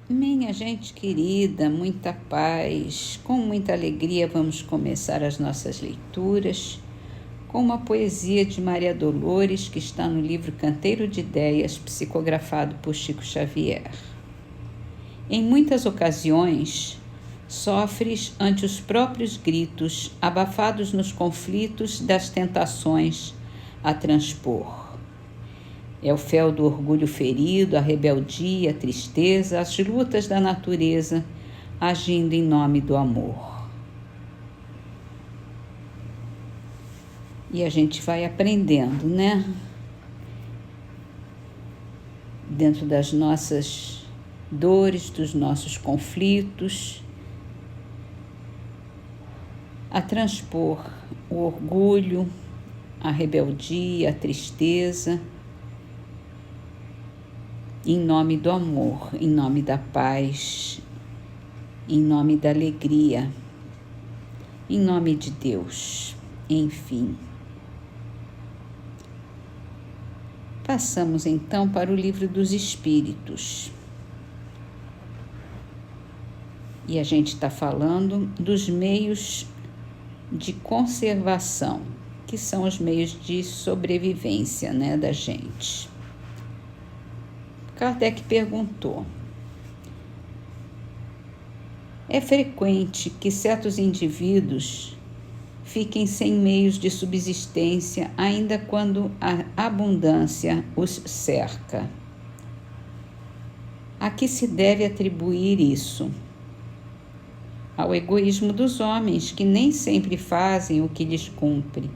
Minha gente querida, muita paz, com muita alegria vamos começar as nossas leituras com uma poesia de Maria Dolores que está no livro Canteiro de Ideias, psicografado por Chico Xavier. Em muitas ocasiões, sofres ante os próprios gritos, abafados nos conflitos das tentações a transpor. É o fel do orgulho ferido, a rebeldia, a tristeza, as lutas da natureza, agindo em nome do amor. E a gente vai aprendendo, né? Dentro das nossas dores, dos nossos conflitos, a transpor o orgulho, a rebeldia, a tristeza, em nome do amor, em nome da paz, em nome da alegria, em nome de Deus, enfim. Passamos então para o Livro dos Espíritos. E a gente está falando dos meios de conservação, que são os meios de sobrevivência, né, da gente. Kardec perguntou: é frequente que certos indivíduos fiquem sem meios de subsistência, ainda quando a abundância os cerca? A que se deve atribuir isso? Ao egoísmo dos homens, que nem sempre fazem o que lhes cumpre.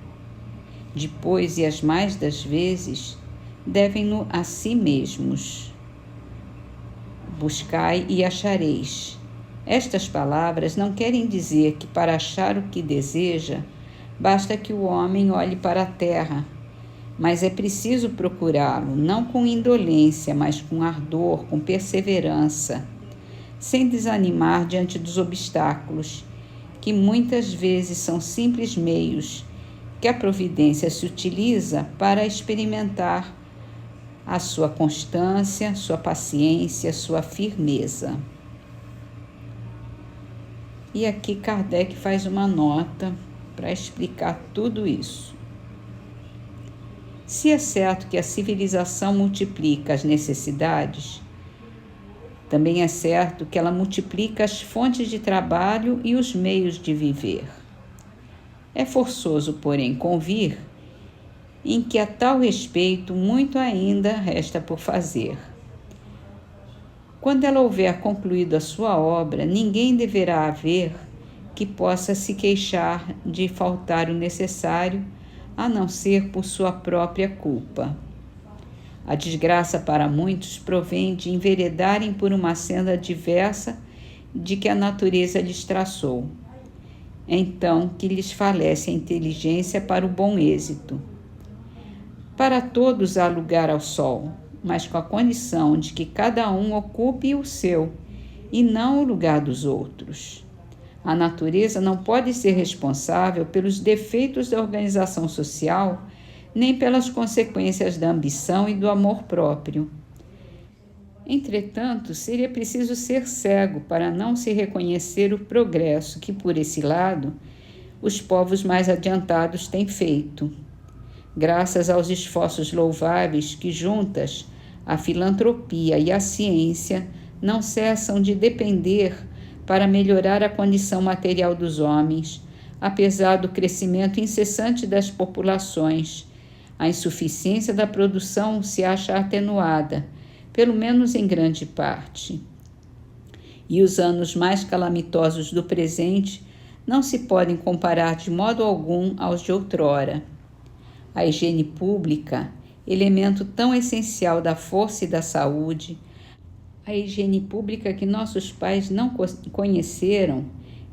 Depois, e as mais das vezes, devem-no a si mesmos. Buscai e achareis. Estas palavras não querem dizer que para achar o que deseja, basta que o homem olhe para a terra, mas é preciso procurá-lo, não com indolência, mas com ardor, com perseverança, sem desanimar diante dos obstáculos, que muitas vezes são simples meios que a providência se utiliza para experimentar a sua constância, sua paciência, sua firmeza. E aqui Kardec faz uma nota para explicar tudo isso. Se é certo que a civilização multiplica as necessidades, também é certo que ela multiplica as fontes de trabalho e os meios de viver. É forçoso, porém, convir em que a tal respeito muito ainda resta por fazer. Quando ela houver concluído a sua obra, ninguém deverá haver que possa se queixar de faltar o necessário, a não ser por sua própria culpa. A desgraça para muitos provém de enveredarem por uma senda diversa de que a natureza lhes traçou. É então que lhes falece a inteligência para o bom êxito. Para todos há lugar ao sol, mas com a condição de que cada um ocupe o seu e não o lugar dos outros. A natureza não pode ser responsável pelos defeitos da organização social, nem pelas consequências da ambição e do amor próprio. Entretanto, seria preciso ser cego para não se reconhecer o progresso que, por esse lado, os povos mais adiantados têm feito. Graças aos esforços louváveis que, juntas, a filantropia e a ciência não cessam de depender para melhorar a condição material dos homens, apesar do crescimento incessante das populações. A insuficiência da produção se acha atenuada, pelo menos em grande parte. E os anos mais calamitosos do presente não se podem comparar de modo algum aos de outrora. A higiene pública, elemento tão essencial da força e da saúde, a higiene pública que nossos pais não conheceram,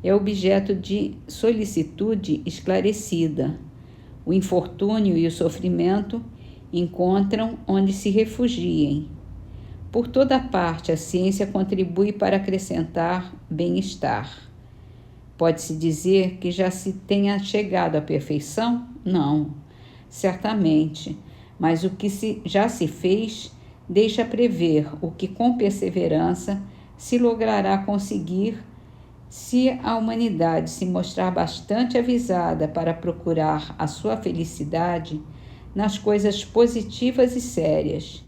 é objeto de solicitude esclarecida. O infortúnio e o sofrimento encontram onde se refugiem. Por toda parte, a ciência contribui para acrescentar bem-estar. Pode-se dizer que já se tenha chegado à perfeição? Não, certamente, mas o que já se fez deixa prever o que com perseverança se logrará conseguir se a humanidade se mostrar bastante avisada para procurar a sua felicidade nas coisas positivas e sérias,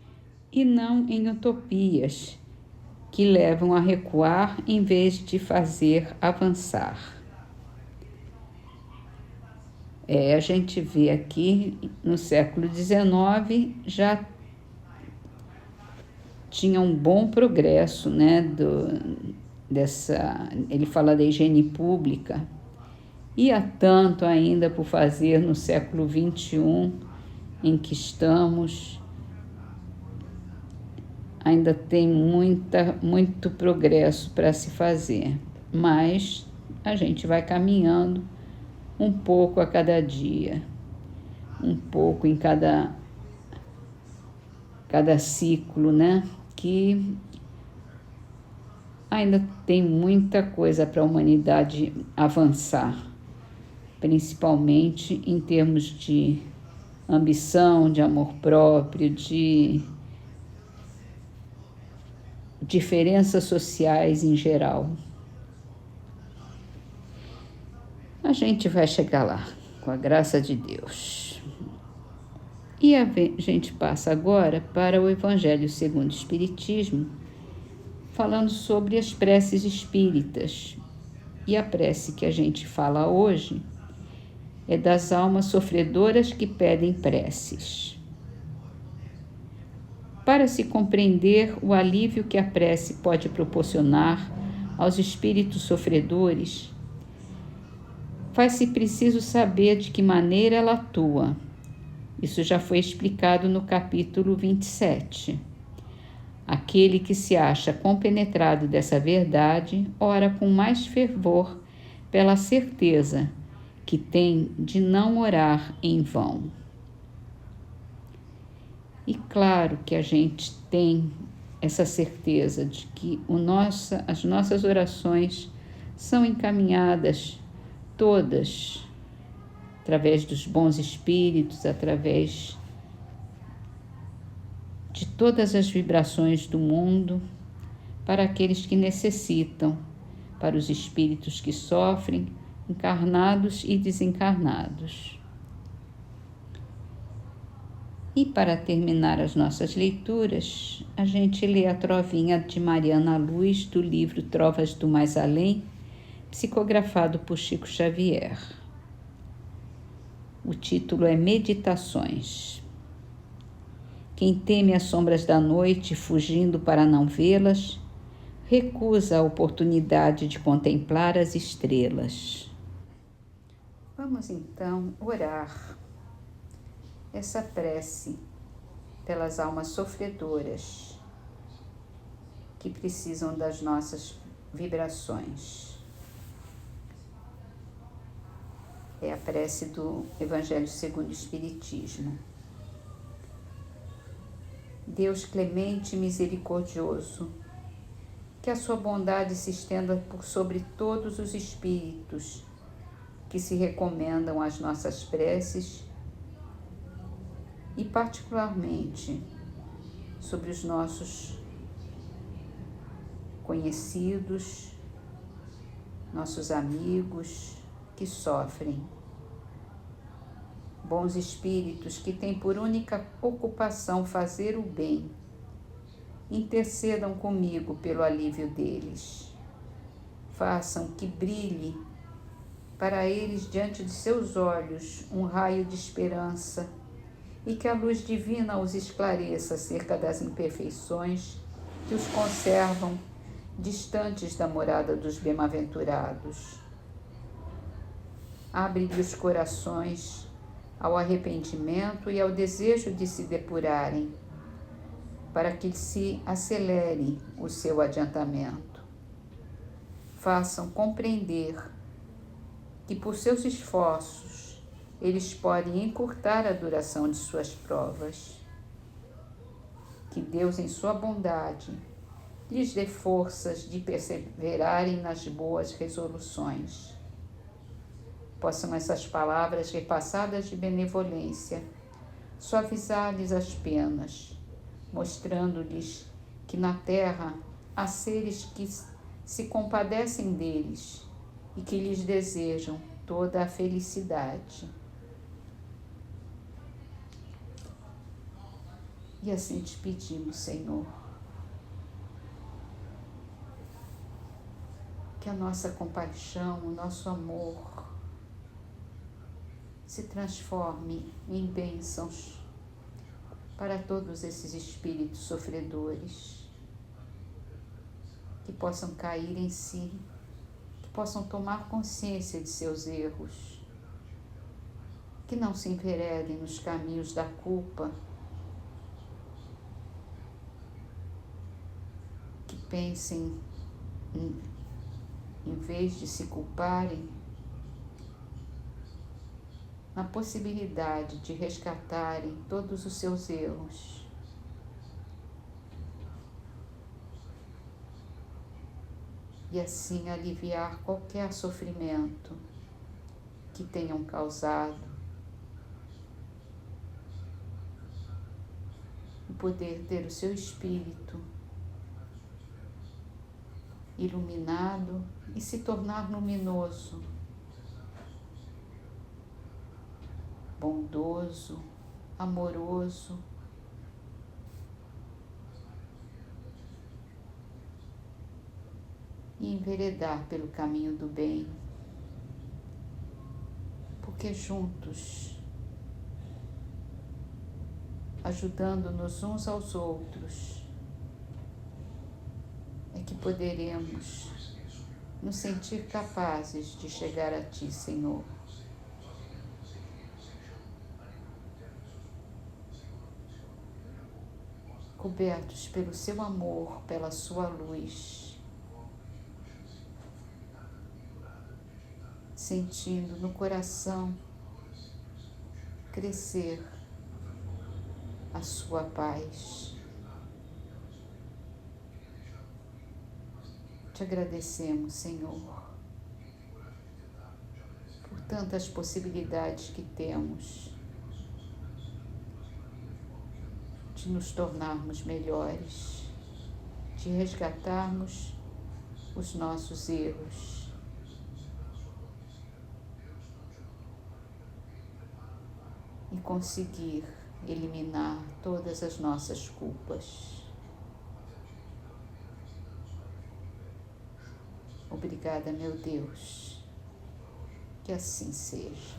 e não em utopias que levam a recuar em vez de fazer avançar. A gente vê aqui no século XIX já tinha um bom progresso, né, ele fala da higiene pública, e há tanto ainda por fazer no século XXI em que estamos. Ainda tem muito progresso para se fazer, mas a gente vai caminhando um pouco a cada dia, um pouco em cada ciclo, né? Que ainda tem muita coisa para a humanidade avançar, principalmente em termos de ambição, de amor próprio, de diferenças sociais em geral. A gente vai chegar lá, com a graça de Deus. E a gente passa agora para o Evangelho segundo o Espiritismo, falando sobre as preces espíritas. E a prece que a gente fala hoje é das almas sofredoras que pedem preces. Para se compreender o alívio que a prece pode proporcionar aos espíritos sofredores, faz-se preciso saber de que maneira ela atua. Isso já foi explicado no capítulo 27. Aquele que se acha compenetrado dessa verdade, ora com mais fervor pela certeza que tem de não orar em vão. E claro que a gente tem essa certeza de que as nossas orações são encaminhadas todas através dos bons espíritos, através de todas as vibrações do mundo, para aqueles que necessitam, para os espíritos que sofrem, encarnados e desencarnados. E para terminar as nossas leituras, a gente lê a trovinha de Mariana Luz do livro Trovas do Mais Além, psicografado por Chico Xavier. O título é Meditações. Quem teme as sombras da noite, fugindo para não vê-las, recusa a oportunidade de contemplar as estrelas. Vamos então orar essa prece pelas almas sofredoras que precisam das nossas vibrações. É a prece do Evangelho segundo o Espiritismo. Deus clemente e misericordioso, que a sua bondade se estenda por sobre todos os espíritos que se recomendam às nossas preces e particularmente sobre os nossos conhecidos, nossos amigos que sofrem. Bons espíritos que têm por única ocupação fazer o bem, intercedam comigo pelo alívio deles. Façam que brilhe para eles diante de seus olhos um raio de esperança e que a luz divina os esclareça acerca das imperfeições que os conservam distantes da morada dos bem-aventurados. Abre-lhe os corações ao arrependimento e ao desejo de se depurarem, para que se acelere o seu adiantamento. Façam compreender que por seus esforços eles podem encurtar a duração de suas provas. Que Deus, em sua bondade, lhes dê forças de perseverarem nas boas resoluções. Possam essas palavras repassadas de benevolência suavizar-lhes as penas, mostrando-lhes que na terra a seres que se compadecem deles e que lhes desejam toda a felicidade. E assim te pedimos, Senhor, que a nossa compaixão, o nosso amor se transforme em bênçãos para todos esses espíritos sofredores, que possam cair em si, que possam tomar consciência de seus erros, que não se enveredem nos caminhos da culpa, que pensem, em vez de se culparem, na possibilidade de resgatarem todos os seus erros. E assim aliviar qualquer sofrimento que tenham causado. E poder ter o seu espírito iluminado e se tornar luminoso, bondoso, amoroso, e enveredar pelo caminho do bem, porque juntos, ajudando-nos uns aos outros, é que poderemos nos sentir capazes de chegar a Ti, Senhor. Cobertos pelo Seu amor, pela Sua luz, sentindo no coração crescer a Sua paz. Te agradecemos, Senhor, por tantas possibilidades que temos de nos tornarmos melhores, de resgatarmos os nossos erros. E conseguir eliminar todas as nossas culpas. Obrigada, meu Deus, que assim seja.